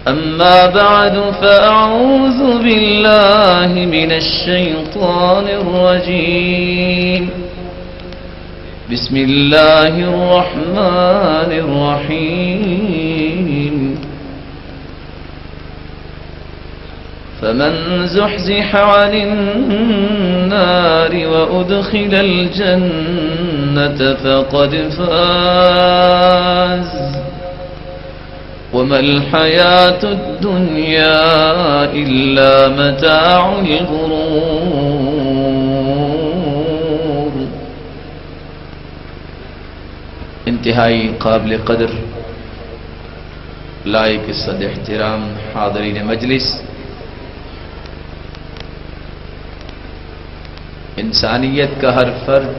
أما بعد فأعوذ بالله من الشيطان الرجيم بسم الله الرحمن الرحيم فمن زحزح عن النار وأدخل الجنة فقد فاز وما الحياة الدنيا إلا متاع الغرور۔ انتہائی قابل قدر لائق صد احترام حاضرین مجلس، انسانیت کا ہر فرد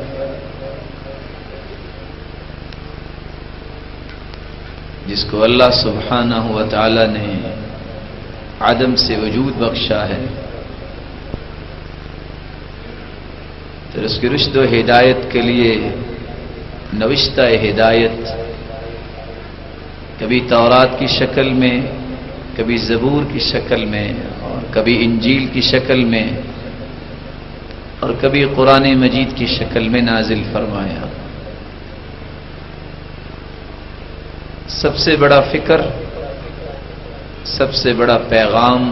جس کو اللہ سبحانہ و تعالی نے عدم سے وجود بخشا ہے، تو اس کی رشد و ہدایت کے لیے نوشتہ ہدایت کبھی تورات کی شکل میں، کبھی زبور کی شکل میں، اور کبھی انجیل کی شکل میں، اور کبھی قرآن مجید کی شکل میں نازل فرمایا۔ سب سے بڑا فکر، سب سے بڑا پیغام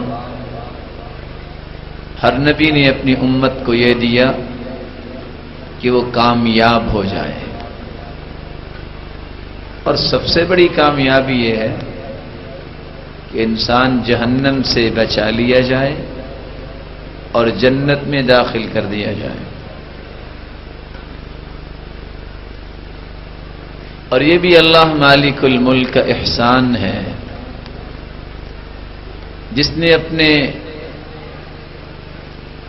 ہر نبی نے اپنی امت کو یہ دیا کہ وہ کامیاب ہو جائے، اور سب سے بڑی کامیابی یہ ہے کہ انسان جہنم سے بچا لیا جائے اور جنت میں داخل کر دیا جائے۔ اور یہ بھی اللہ مالک الملک کا احسان ہے، جس نے اپنے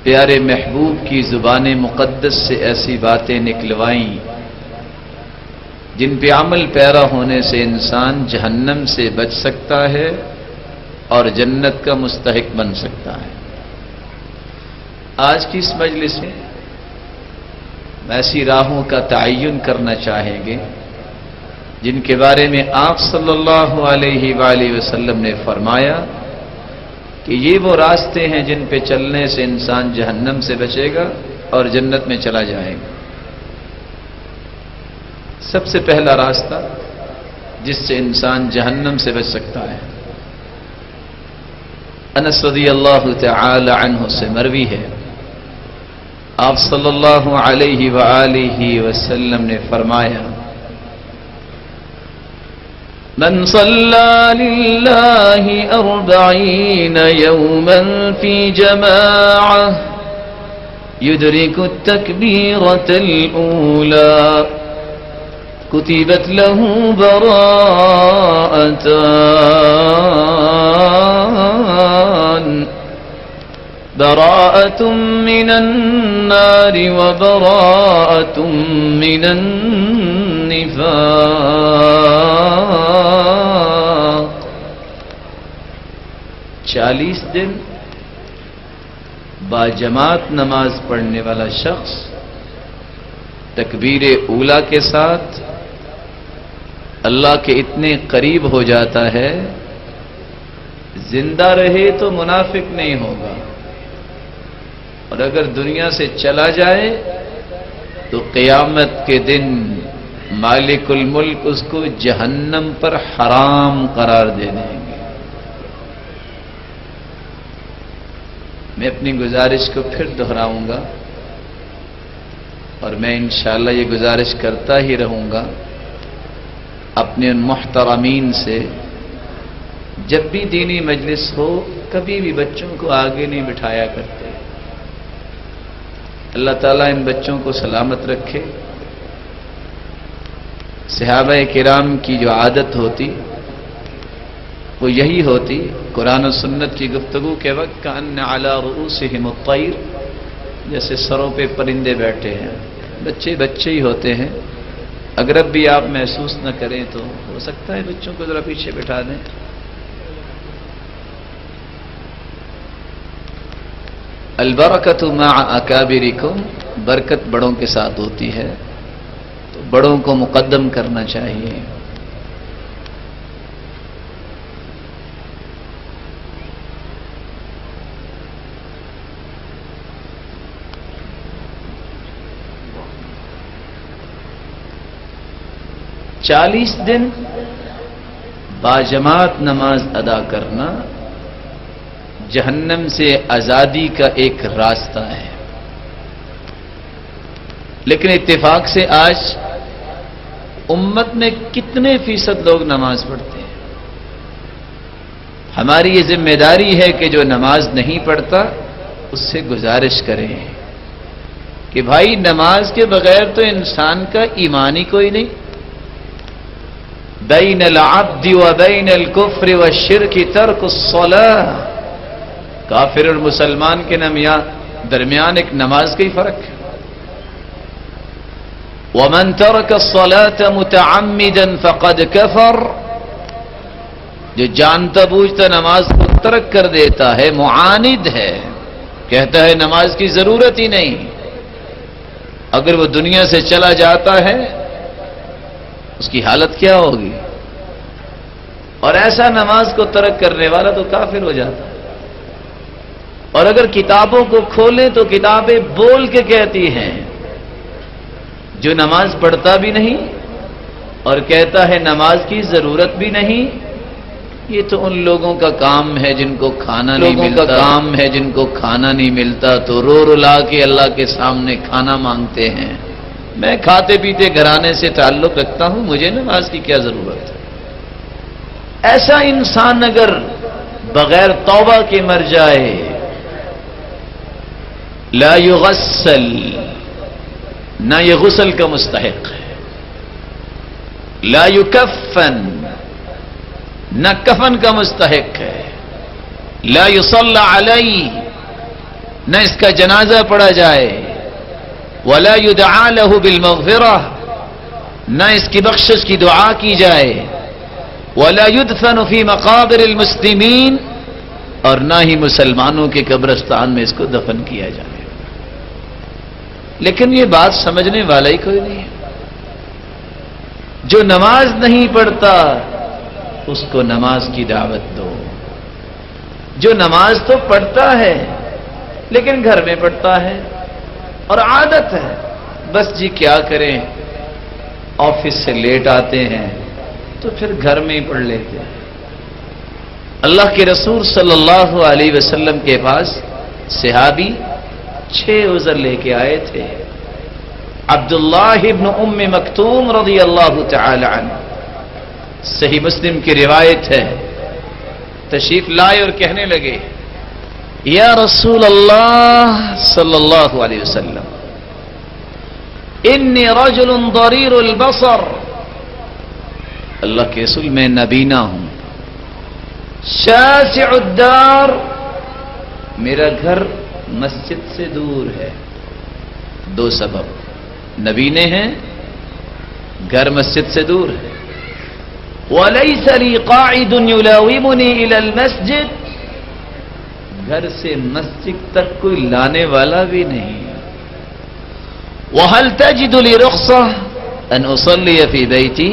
پیارے محبوب کی زبان مقدس سے ایسی باتیں نکلوائیں جن پہ عمل پیرا ہونے سے انسان جہنم سے بچ سکتا ہے اور جنت کا مستحق بن سکتا ہے۔ آج کی اس مجلس میں ایسی راہوں کا تعین کرنا چاہیں گے جن کے بارے میں آپ صلی اللہ علیہ وآلہ وسلم نے فرمایا کہ یہ وہ راستے ہیں جن پہ چلنے سے انسان جہنم سے بچے گا اور جنت میں چلا جائے گا۔ سب سے پہلا راستہ جس سے انسان جہنم سے بچ سکتا ہے، انس رضی اللہ تعالی عنہ سے مروی ہے، آپ صلی اللہ علیہ وآلہ وسلم نے فرمایا: من صلى لله 40 يوما في جماعة يدرك التكبيرة الأولى كتبت له براءة من النار وبراءة من النفاق۔ 40 دن باجماعت نماز پڑھنے والا شخص تکبیر اولا کے ساتھ اللہ کے اتنے قریب ہو جاتا ہے، زندہ رہے تو منافق نہیں ہوگا، اور اگر دنیا سے چلا جائے تو قیامت کے دن مالک الملک اس کو جہنم پر حرام قرار دے دیں گے۔ میں اپنی گزارش کو پھر دہراؤں گا، اور میں انشاءاللہ یہ گزارش کرتا ہی رہوں گا اپنے ان محترمین سے، جب بھی دینی مجلس ہو کبھی بھی بچوں کو آگے نہیں بٹھایا کرتے۔ اللہ تعالیٰ ان بچوں کو سلامت رکھے۔ صحابہ کرام کی جو عادت ہوتی وہ یہی ہوتی، قرآن و سنت کی گفتگو کے وقت کأن علی رؤوسہم الطیر، جیسے سروں پہ پرندے بیٹھے ہیں۔ بچے بچے ہی ہوتے ہیں، اگر اب بھی آپ محسوس نہ کریں تو ہو سکتا ہے بچوں کو ذرا پیچھے بٹھا دیں۔ البرکۃ مع اکابرکم، برکت بڑوں کے ساتھ ہوتی ہے، تو بڑوں کو مقدم کرنا چاہیے۔ 40 دن باجماعت نماز ادا کرنا جہنم سے آزادی کا ایک راستہ ہے. لیکن اتفاق سے آج امت میں کتنے فیصد لوگ نماز پڑھتے ہیں؟ ہماری یہ ذمہ داری ہے کہ جو نماز نہیں پڑھتا اس سے گزارش کریں کہ بھائی نماز کے بغیر تو انسان کا ایمان ہی کوئی نہیں. بین العبد و بین الکفر والشرک ترک الصلاۃ. کافر اور مسلمان کے درمیان ایک نماز کا ہی فرق ہے. ومن ترک الصلاۃ متعمدا فقد کفر. جو جانتا بوجھتا نماز کو ترک کر دیتا ہے معاند ہے، کہتا ہے نماز کی ضرورت ہی نہیں. اگر وہ دنیا سے چلا جاتا ہے اس کی حالت کیا ہوگی؟ اور ایسا نماز کو ترک کرنے والا تو کافر ہو جاتا ہے. اور اگر کتابوں کو کھولیں تو کتابیں بول کے کہتی ہیں جو نماز پڑھتا بھی نہیں اور کہتا ہے نماز کی ضرورت بھی نہیں، یہ تو ان لوگوں کا کام ہے جن کو کھانا نہیں ملتا تو رو رلا کے اللہ کے سامنے کھانا مانگتے ہیں. میں کھاتے پیتے گھرانے سے تعلق رکھتا ہوں، مجھے نماز کی کیا ضرورت ہے؟ ایسا انسان اگر بغیر توبہ کے مر جائے لا یغسل، نہ یہ غسل کا مستحق ہے. لا یکفن، نہ کفن کا مستحق ہے. لا یصلی علیہ، نہ اس کا جنازہ پڑھا جائے. ولا یدعا له بالمغفرہ، نہ اس کی بخشش کی دعا کی جائے. ولا يدفن في مقابر المسلمین، اور نہ ہی مسلمانوں کے قبرستان میں اس کو دفن کیا جائے. لیکن یہ بات سمجھنے والا ہی کوئی نہیں ہے. جو نماز نہیں پڑھتا اس کو نماز کی دعوت دو. جو نماز تو پڑھتا ہے لیکن گھر میں پڑھتا ہے اور عادت ہے، بس جی کیا کریں، آفس سے لیٹ آتے ہیں تو پھر گھر میں ہی پڑھ لیتے ہیں. اللہ کے رسول صلی اللہ علیہ وسلم کے پاس صحابی 6 عذر لے کے آئے تھے. عبداللہ ابن ام مکتوم رضی اللہ تعالی عنہ، صحیح مسلم کی روایت ہے، تشریف لائے اور کہنے لگے یا رسول اللہ صلی اللہ علیہ وسلم انی رجل ضریر البصر. اللہ کے رسول میں نبینا ہوں، شاسع الدار، میرا گھر مسجد سے دور ہے. 2 سبب، نبینے ہیں، گھر مسجد سے دور ہے. وَلَيْسَ لِي قَاعِدٌ يُلَاوِمُنِي إِلَى الْمَسْجِدِ، گھر سے مسجد تک کوئی لانے والا بھی نہیں. وَهَلْ تَجِدُ لِي رُخْصَةً أَنْ أُصَلِّيَ فِي بَيْتِي،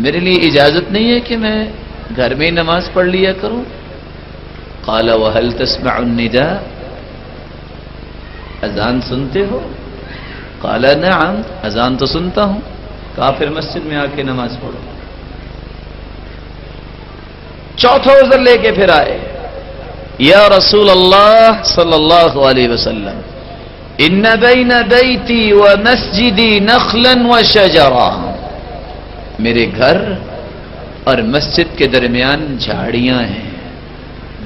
میرے لیے اجازت نہیں ہے کہ میں گھر میں نماز پڑھ لیا کروں. قال وهل تسمع النداء، اذان سنتے ہو؟ قال نعم، اذان تو سنتا ہوں. کہا پھر مسجد میں آ کے نماز پڑھو. چوتھا عذر لے کے پھر آئے، یا رسول اللہ صلی اللہ علیہ وسلم ان بین بیتی و مسجدی نخلا و شجرا، میرے گھر اور مسجد کے درمیان جھاڑیاں ہیں،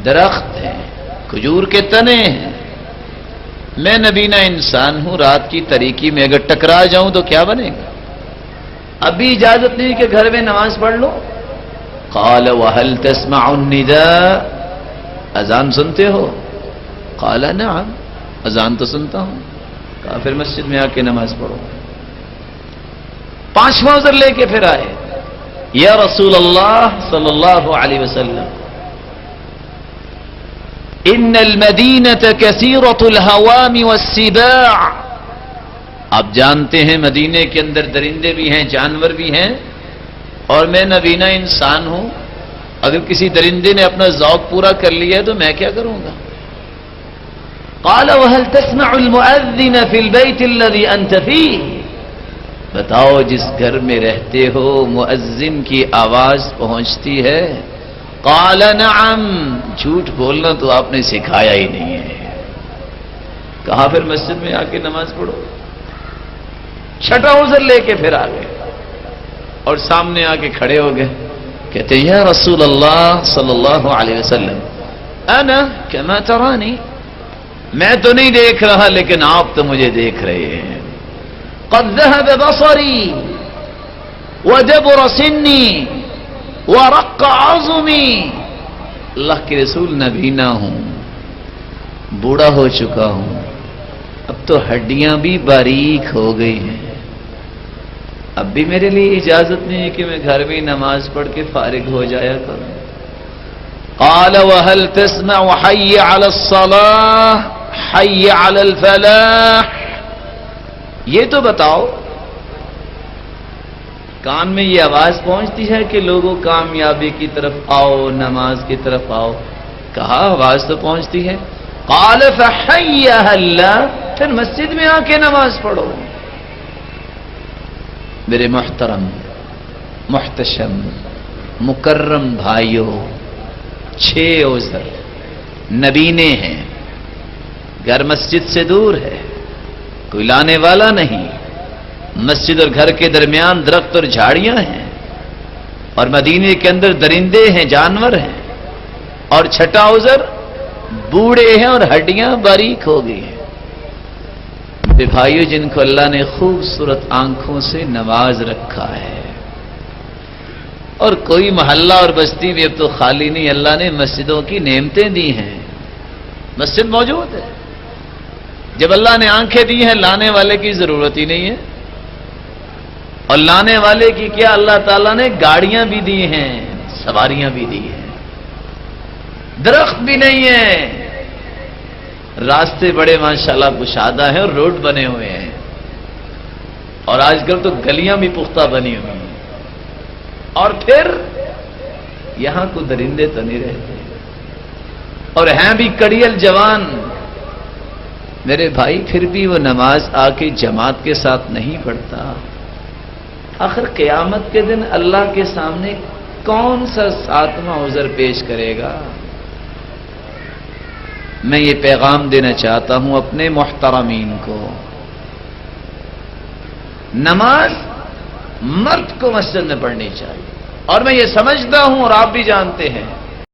درخت ہیں، کھجور کے تنے ہیں. میں نبینا انسان ہوں، رات کی تاریکی میں اگر ٹکرا جاؤں تو کیا بنے گا؟ ابھی اجازت نہیں کہ گھر میں نماز پڑھ لو. قال وهل تسمع النداء، اذان سنتے ہو؟ قال نعم، اذان تو سنتا ہوں. کہا پھر مسجد میں آ کے نماز پڑھو. 5واں عذر لے کے پھر آئے، یا رسول اللہ صلی اللہ علیہ وسلم ان المدینة کثیرۃ الہوام والسباع، آپ جانتے ہیں مدینے کے اندر درندے بھی ہیں، جانور بھی ہیں، اور میں نبینا انسان ہوں، اگر کسی درندے نے اپنا ذوق پورا کر لیا تو میں کیا کروں گا؟ قال وهل تسمع المؤذن في البيت الذي انت فيه، بتاؤ جس گھر میں رہتے ہو مؤذن کی آواز پہنچتی ہے؟ قال نعم، جھوٹ بولنا تو آپ نے سکھایا ہی نہیں ہے۔ کہا پھر مسجد میں آ کے نماز پڑھو۔ چھٹا عذر لے کے پھر آ گئے اور سامنے آ کے کھڑے ہو گئے، کہتے ہیں یا رسول اللہ صلی اللہ علیہ وسلم انا کما ترانی، میں تو نہیں دیکھ رہا لیکن آپ تو مجھے دیکھ رہے ہیں۔ قد ذهب بصری وجبر سنی ورق عظمی، اللہ کے رسول نبینا ہوں، بوڑھا ہو چکا ہوں، اب تو ہڈیاں بھی باریک ہو گئی ہیں، اب بھی میرے لیے اجازت نہیں ہے کہ میں گھر میں نماز پڑھ کے فارغ ہو جایا کروں۔ قال وهل تسمع حي على الصلاة حي على الفلاح، یہ تو بتاؤ کان میں یہ آواز پہنچتی ہے کہ لوگوں کامیابی کی طرف آؤ، نماز کی طرف آؤ؟ کہا آواز تو پہنچتی ہے۔ قال فحيها الله، پھر مسجد میں آ کے نماز پڑھو۔ میرے محترم محتشم مکرم بھائیوں، 6 عذر نبینے ہیں، گھر مسجد سے دور ہے، کوئی لانے والا نہیں، مسجد اور گھر کے درمیان درخت اور جھاڑیاں ہیں، اور مدینے کے اندر درندے ہیں، جانور ہیں، اور چھٹا عذر بوڑھے ہیں اور ہڈیاں باریک ہو گئی ہیں۔ میرے بھائیو، جن کو اللہ نے خوبصورت آنکھوں سے نواز رکھا ہے، اور کوئی محلہ اور بستی بھی اب تو خالی نہیں، اللہ نے مسجدوں کی نعمتیں دی ہیں، مسجد موجود ہے۔ جب اللہ نے آنکھیں دی ہیں، لانے والے کی ضرورت ہی نہیں ہے، اور لانے والے کی کیا، اللہ تعالیٰ نے گاڑیاں بھی دی ہیں، سواریاں بھی دی ہیں، درخت بھی نہیں ہیں، راستے بڑے ماشاءاللہ کشادہ ہیں اور روڈ بنے ہوئے ہیں، اور آج کل تو گلیاں بھی پختہ بنی ہوئی ہیں، اور پھر یہاں کو درندے تو نہیں رہتے، اور ہیں بھی کڑیل جوان۔ میرے بھائی، پھر بھی وہ نماز آ کے جماعت کے ساتھ نہیں پڑھتا، آخر قیامت کے دن اللہ کے سامنے کون سا 7واں عذر پیش کرے گا؟ میں یہ پیغام دینا چاہتا ہوں اپنے محترمین کو، نماز مرد کو مسجد میں پڑھنی چاہیے، اور میں یہ سمجھتا ہوں اور آپ بھی جانتے ہیں